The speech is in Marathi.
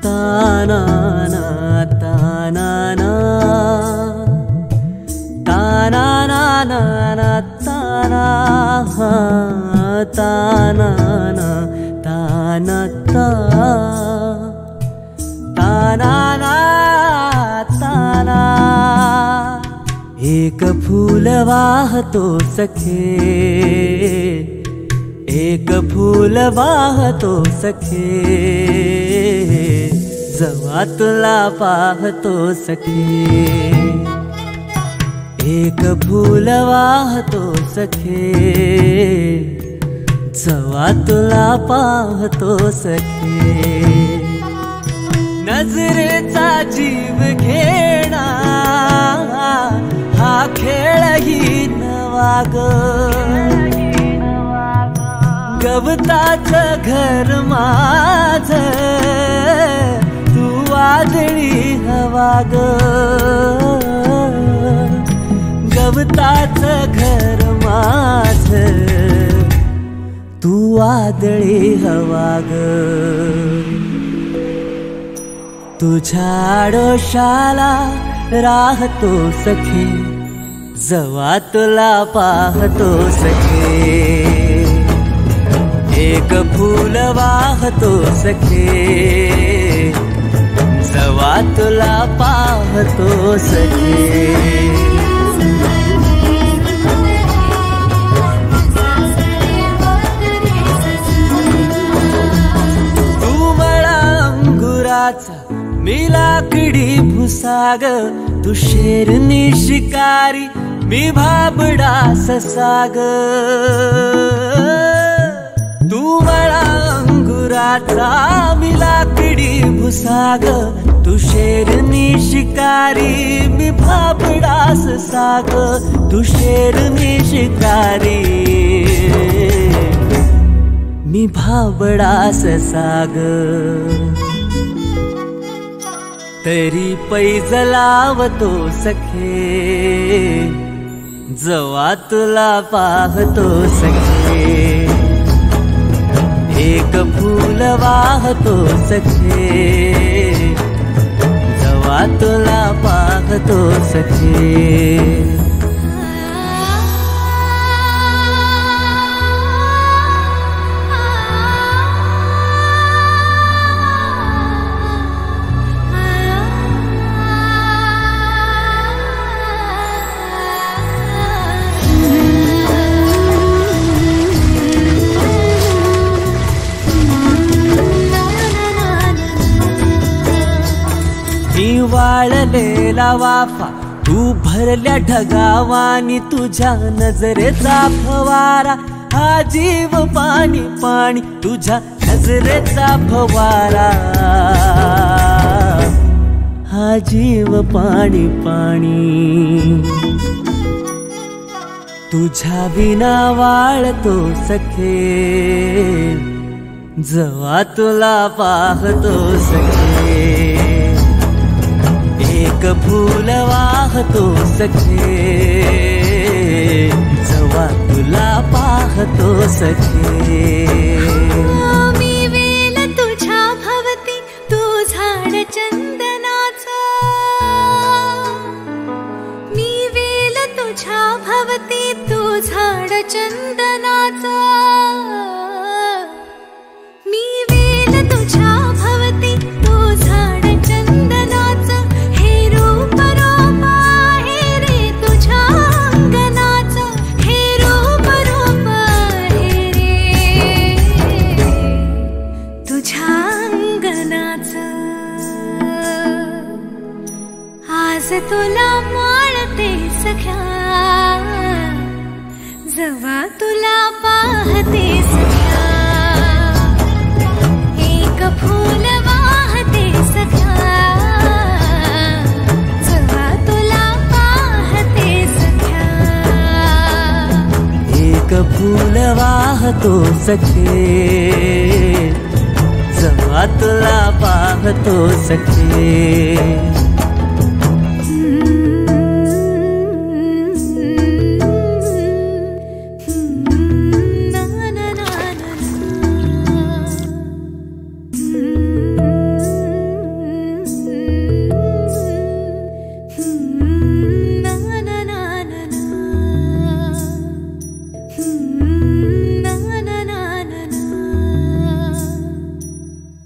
तानाना तानाना तानाना ताना तानाना तानता तानाना ताना। एक फूल वाहतो सखे, एक फूल वाहतो सखे, जवा तुला पाहतो सखे। एक फूल वाहतो सखे, जवा तुला पाहतो सखे। नजरेचा जीव घेणा हा खेळही नवा ग। गवताचं घर माझं तू वादळी हवा ग। गवताचं घर माझं तू वादळी हवा ग। तुझ्या आडोशाला राहतो सखे, जवा तुला पाहतो सखे। एक फूल वाहतो सखे, जवा तुला पाहतो सखे। तू मला अंगुराचा मी लाकडी भुसाग, तू शेरनी शिकारी मी भाबडा ससाग। तू मला अंगुराचा मी लाकडी भुसाग, तू शेरनी शिकारी मी भाबडा ससाग। तू शेरनी शिकारी मी भाबडा ससाग। तरी पैज लावतो सखे, जवा तुला पाहतो सखे। एक फूल वाहतो सखे, जवा तुला पाहतो सखे। मी वाळलेला वाफा तू भरल्या ढगावानी, तुझ्या नजरेचा फवारा हा जीव पाणी पाणी। तुझ्या नजरेचा फवारा हा जीव पाणी पाणी। तुझ्या विना वाळतो सखे, जवा तुला पाहतो सखे। एक फूल वाहतो सखे, जवा तुला पाहतो सखे। मी वेल तुझ्या भवती तू झाड चंदनाचा, मी वेल तुझ्या भवती तू झाड चंदनाचा। मी वेल तुझ्या भवती तू झाड चंदनाचा, हे रूप रूप आहे रे तुझ्या अंगणाचं, हे रूप रूप आहे रे तुझ्या अंगणाचं। आज तुला माळते सख्या, जवा तुला पाहते सख्या। एक फूल वाहते सख्या, जवा तुला पाहते सख्या। एक फूल वाहतो सखे, जवा तुला पाहतो सखे।